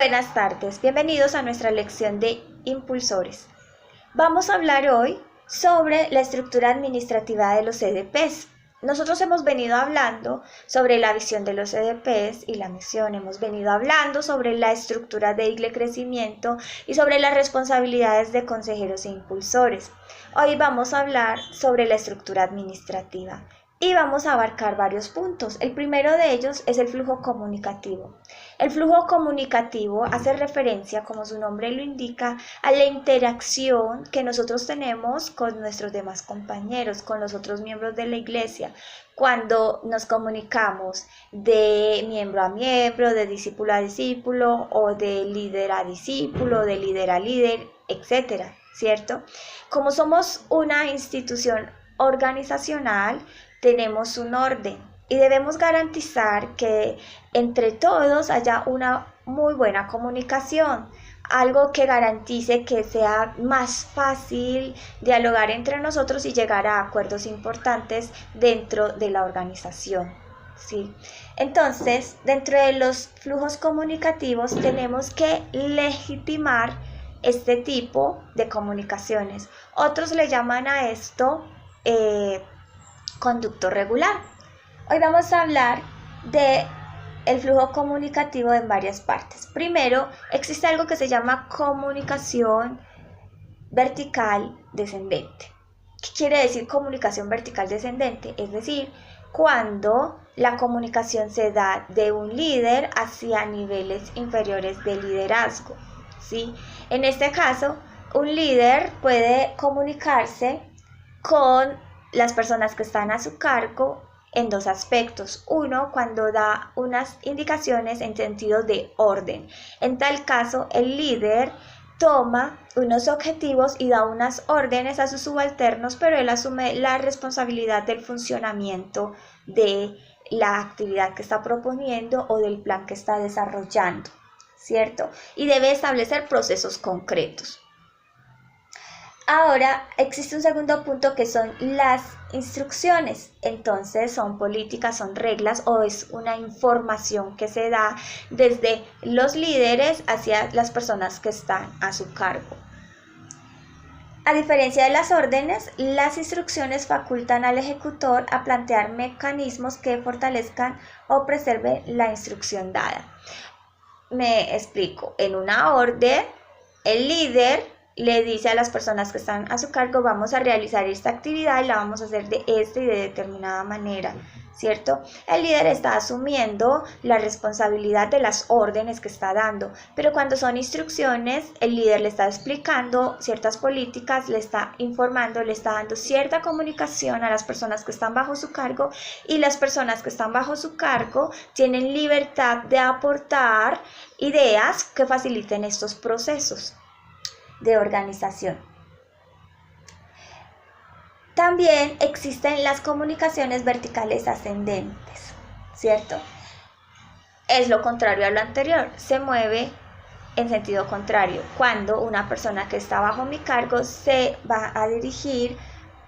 Buenas tardes, bienvenidos a nuestra lección de impulsores. Vamos a hablar hoy sobre la estructura administrativa de los EDPs. Nosotros hemos venido hablando sobre la visión de los EDPs y la misión, hemos venido hablando sobre la estructura de crecimiento y sobre las responsabilidades de consejeros e impulsores. Hoy vamos a hablar sobre la estructura administrativa y vamos a abarcar varios puntos. El primero de ellos es el flujo comunicativo. El flujo comunicativo hace referencia, como su nombre lo indica, a la interacción que nosotros tenemos con nuestros demás compañeros, con los otros miembros de la iglesia, cuando nos comunicamos de miembro a miembro, de discípulo a discípulo, o de líder a discípulo, de líder a líder, etcétera, ¿cierto? Como somos una institución organizacional, tenemos un orden y debemos garantizar que entre todos haya una muy buena comunicación, algo que garantice que sea más fácil dialogar entre nosotros y llegar a acuerdos importantes dentro de la organización, ¿sí? Entonces, dentro de los flujos comunicativos tenemos que legitimar este tipo de comunicaciones. Otros le llaman a esto conducto regular. Hoy vamos a hablar de el flujo comunicativo en varias partes. Primero, existe algo que se llama comunicación vertical descendente. ¿Qué quiere decir comunicación vertical descendente? Es decir, cuando la comunicación se da de un líder hacia niveles inferiores de liderazgo, ¿sí? En este caso, un líder puede comunicarse con las personas que están a su cargo en dos aspectos. Uno, cuando da unas indicaciones en sentido de orden. En tal caso, el líder toma unos objetivos y da unas órdenes a sus subalternos, pero él asume la responsabilidad del funcionamiento de la actividad que está proponiendo o del plan que está desarrollando, ¿cierto? Y debe establecer procesos concretos. Ahora existe un segundo punto que son las instrucciones. Entonces son políticas, son reglas o es una información que se da desde los líderes hacia las personas que están a su cargo. A diferencia de las órdenes, las instrucciones facultan al ejecutor a plantear mecanismos que fortalezcan o preserven la instrucción dada. Me explico. En una orden, el líder le dice a las personas que están a su cargo: vamos a realizar esta actividad y la vamos a hacer de esta y de determinada manera, ¿cierto? El líder está asumiendo la responsabilidad de las órdenes que está dando, pero cuando son instrucciones, el líder le está explicando ciertas políticas, le está informando, le está dando cierta comunicación a las personas que están bajo su cargo, y las personas que están bajo su cargo tienen libertad de aportar ideas que faciliten estos procesos de organización. También existen las comunicaciones verticales ascendentes, ¿cierto? Es lo contrario a lo anterior, se mueve en sentido contrario, cuando una persona que está bajo mi cargo se va a dirigir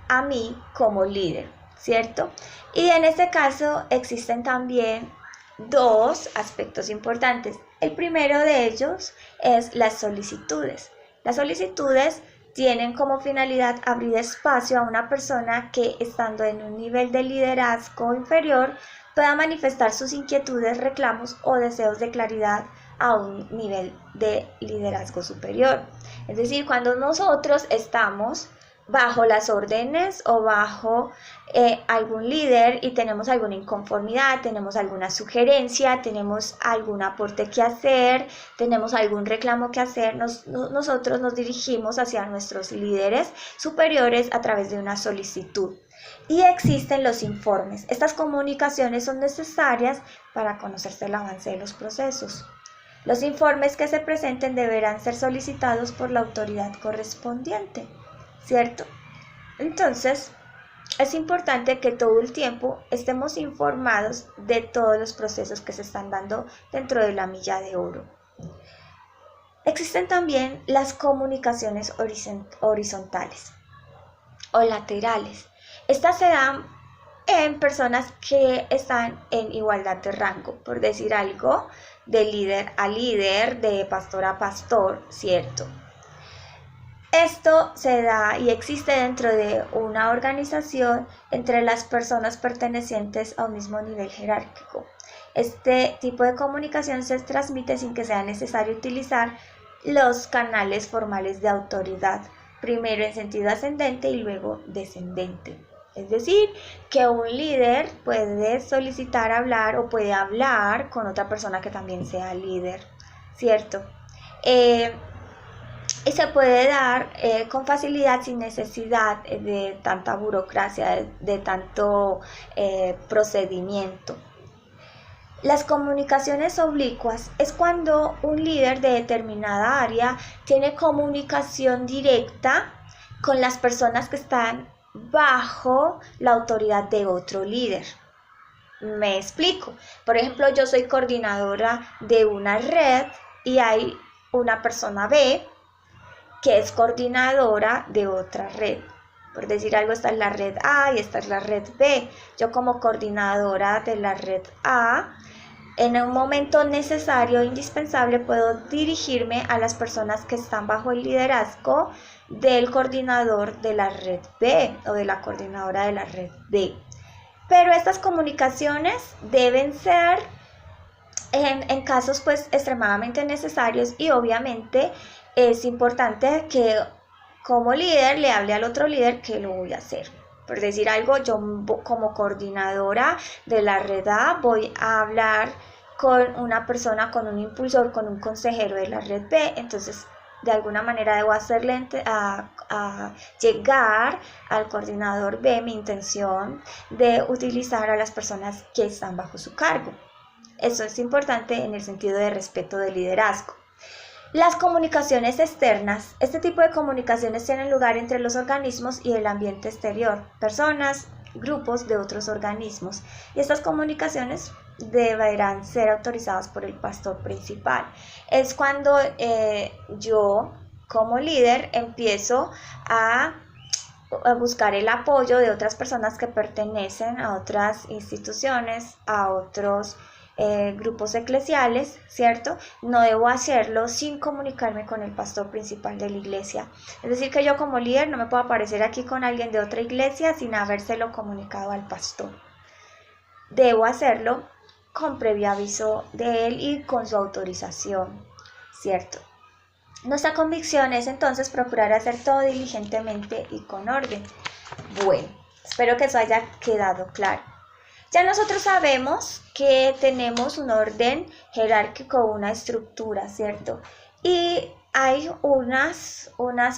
a mí como líder, ¿cierto? Y en este caso existen también dos aspectos importantes. El primero de ellos es las solicitudes. Las solicitudes tienen como finalidad abrir espacio a una persona que, estando en un nivel de liderazgo inferior, pueda manifestar sus inquietudes, reclamos o deseos de claridad a un nivel de liderazgo superior. Es decir, cuando nosotros estamos bajo las órdenes o bajo algún líder y tenemos alguna inconformidad, tenemos alguna sugerencia, tenemos algún aporte que hacer, tenemos algún reclamo que hacer, nosotros nos dirigimos hacia nuestros líderes superiores a través de una solicitud. Y existen los informes. Estas comunicaciones son necesarias para conocerse el avance de los procesos. Los informes que se presenten deberán ser solicitados por la autoridad correspondiente, ¿cierto? Entonces, es importante que todo el tiempo estemos informados de todos los procesos que se están dando dentro de la milla de oro. Existen también las comunicaciones horizontales o laterales. Estas se dan en personas que están en igualdad de rango. Por decir algo, de líder a líder, de pastor a pastor, ¿cierto? Esto se da y existe dentro de una organización entre las personas pertenecientes a un mismo nivel jerárquico. Este tipo de comunicación se transmite sin que sea necesario utilizar los canales formales de autoridad, primero en sentido ascendente y luego descendente. Es decir, que un líder puede solicitar hablar o puede hablar con otra persona que también sea líder, ¿cierto? Y se puede dar con facilidad sin necesidad de tanta burocracia, de tanto procedimiento. Las comunicaciones oblicuas es cuando un líder de determinada área tiene comunicación directa con las personas que están bajo la autoridad de otro líder. Me explico. Por ejemplo, yo soy coordinadora de una red y hay una persona B que es coordinadora de otra red. Por decir algo, esta es la red A y esta es la red B. Yo como coordinadora de la red A, en un momento necesario e indispensable puedo dirigirme a las personas que están bajo el liderazgo del coordinador de la red B o de la coordinadora de la red B. Pero estas comunicaciones deben ser en casos pues extremadamente necesarios y obviamente es importante que como líder le hable al otro líder que lo voy a hacer. Por decir algo, yo como coordinadora de la red A voy a hablar con una persona, con un impulsor, con un consejero de la red B, entonces de alguna manera debo hacerle a llegar al coordinador B mi intención de utilizar a las personas que están bajo su cargo. Eso es importante en el sentido de respeto del liderazgo. Las comunicaciones externas. Este tipo de comunicaciones tienen lugar entre los organismos y el ambiente exterior, personas, grupos de otros organismos. Y estas comunicaciones deberán ser autorizadas por el pastor principal. Es cuando yo, como líder, empiezo a buscar el apoyo de otras personas que pertenecen a otras instituciones, a otros grupos eclesiales, ¿cierto? No debo hacerlo sin comunicarme con el pastor principal de la iglesia. Es decir, que yo como líder no me puedo aparecer aquí con alguien de otra iglesia sin habérselo comunicado al pastor. Debo hacerlo con previo aviso de él y con su autorización, ¿cierto? Nuestra convicción es entonces procurar hacer todo diligentemente y con orden. Bueno, espero que eso haya quedado claro. Ya nosotros sabemos que tenemos un orden jerárquico, una estructura, ¿cierto? Y hay unas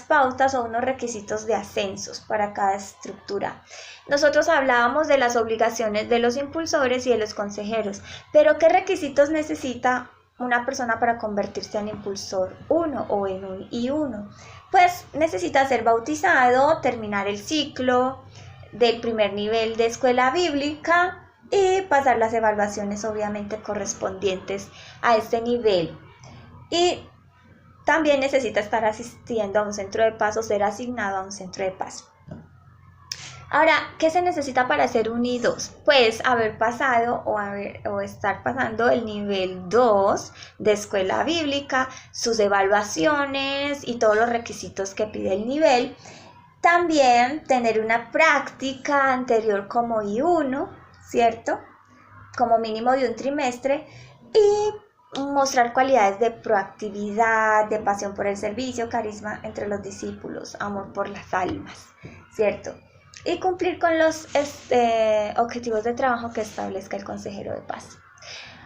pautas o unos requisitos de ascensos para cada estructura. Nosotros hablábamos de las obligaciones de los impulsores y de los consejeros, pero ¿qué requisitos necesita una persona para convertirse en impulsor 1 o en un I1? Pues necesita ser bautizado, terminar el ciclo del primer nivel de escuela bíblica y pasar las evaluaciones obviamente correspondientes a este nivel. Y también necesita estar asistiendo a un centro de paso, ser asignado a un centro de paso. Ahora, ¿qué se necesita para ser un I2? Pues haber pasado o estar pasando el nivel 2 de escuela bíblica, sus evaluaciones y todos los requisitos que pide el nivel. También tener una práctica anterior como I1, ¿cierto? Como mínimo de un trimestre y mostrar cualidades de proactividad, de pasión por el servicio, carisma entre los discípulos, amor por las almas, ¿cierto? Y cumplir con los objetivos de trabajo que establezca el consejero de paz.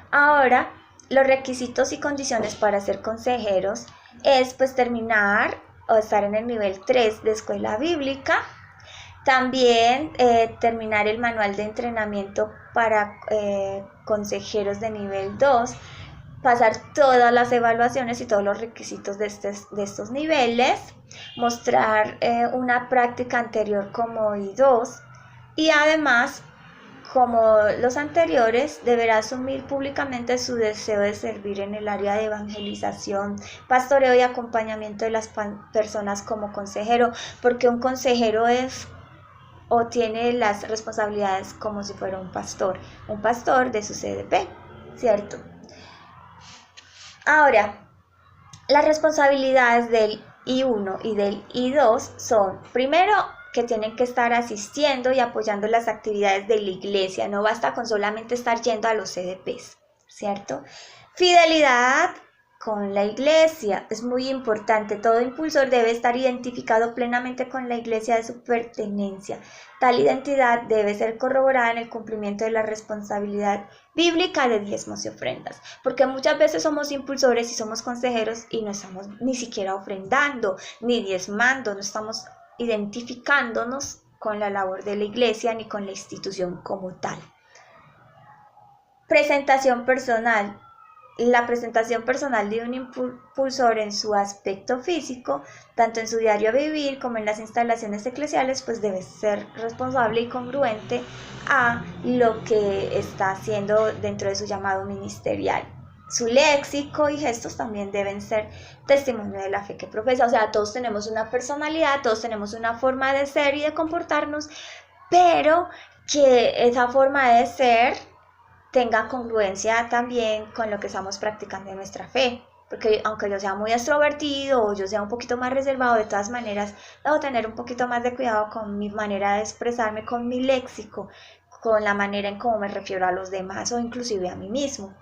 Ahora, los requisitos y condiciones para ser consejeros es pues terminar o estar en el nivel 3 de escuela bíblica. También terminar el manual de entrenamiento para consejeros de nivel 2, pasar todas las evaluaciones y todos los requisitos de estos niveles, mostrar una práctica anterior como I2 y además, como los anteriores, deberá asumir públicamente su deseo de servir en el área de evangelización, pastoreo y acompañamiento de las personas como consejero, porque un consejero es o tiene las responsabilidades como si fuera un pastor de su CDP, ¿cierto? Ahora, las responsabilidades del I1 y del I2 son, primero, que tienen que estar asistiendo y apoyando las actividades de la iglesia. No basta con solamente estar yendo a los CDPs, ¿cierto? Fidelidad con la iglesia. Es muy importante. Todo impulsor debe estar identificado plenamente con la iglesia de su pertenencia. Tal identidad debe ser corroborada en el cumplimiento de la responsabilidad bíblica de diezmos y ofrendas. Porque muchas veces somos impulsores y somos consejeros y no estamos ni siquiera ofrendando, ni diezmando, no estamos identificándonos con la labor de la iglesia ni con la institución como tal. Presentación personal. La presentación personal de un impulsor en su aspecto físico, tanto en su diario vivir como en las instalaciones eclesiales, pues debe ser responsable y congruente a lo que está haciendo dentro de su llamado ministerial. Su léxico y gestos también deben ser testimonio de la fe que profesa. O sea, todos tenemos una personalidad, todos tenemos una forma de ser y de comportarnos, pero que esa forma de ser tenga congruencia también con lo que estamos practicando en nuestra fe. Porque aunque yo sea muy extrovertido o yo sea un poquito más reservado, de todas maneras debo tener un poquito más de cuidado con mi manera de expresarme, con mi léxico, con la manera en cómo me refiero a los demás o inclusive a mí mismo.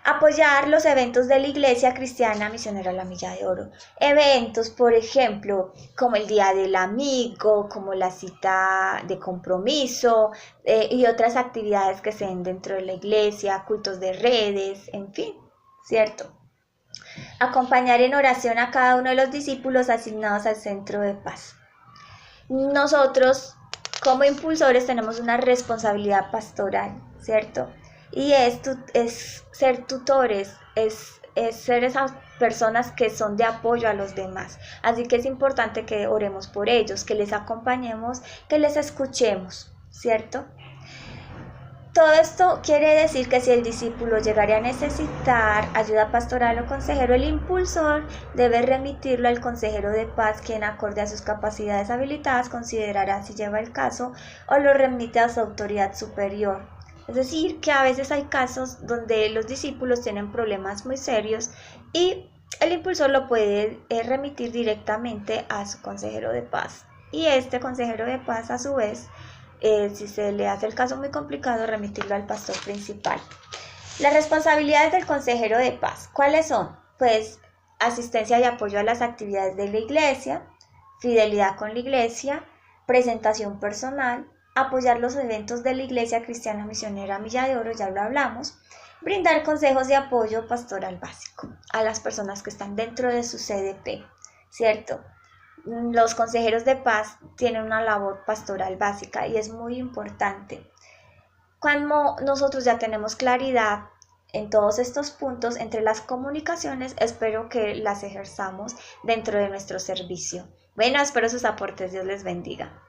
Apoyar los eventos de la Iglesia Cristiana Misionera La Milla de Oro. Eventos, por ejemplo, como el Día del Amigo, como la cita de compromiso y otras actividades que se den dentro de la iglesia, cultos de redes, en fin, ¿cierto? Acompañar en oración a cada uno de los discípulos asignados al centro de paz. Nosotros, como impulsores, tenemos una responsabilidad pastoral, ¿cierto? Y es ser tutores, es ser esas personas que son de apoyo a los demás. Así que es importante que oremos por ellos, que les acompañemos, que les escuchemos, ¿cierto? Todo esto quiere decir que si el discípulo llegara a necesitar ayuda pastoral o consejero, el impulsor debe remitirlo al consejero de paz, quien acorde a sus capacidades habilitadas considerará si lleva el caso o lo remite a su autoridad superior. Es decir, que a veces hay casos donde los discípulos tienen problemas muy serios y el impulsor lo puede remitir directamente a su consejero de paz. Y este consejero de paz, a su vez, si se le hace el caso muy complicado, remitirlo al pastor principal. Las responsabilidades del consejero de paz, ¿cuáles son? Pues asistencia y apoyo a las actividades de la iglesia, fidelidad con la iglesia, presentación personal, apoyar los eventos de la Iglesia Cristiana Misionera Milla de Oro, ya lo hablamos, brindar consejos de apoyo pastoral básico a las personas que están dentro de su CDP, ¿cierto? Los consejeros de paz tienen una labor pastoral básica y es muy importante. Cuando nosotros ya tenemos claridad en todos estos puntos entre las comunicaciones, espero que las ejerzamos dentro de nuestro servicio. Bueno, espero sus aportes, Dios les bendiga.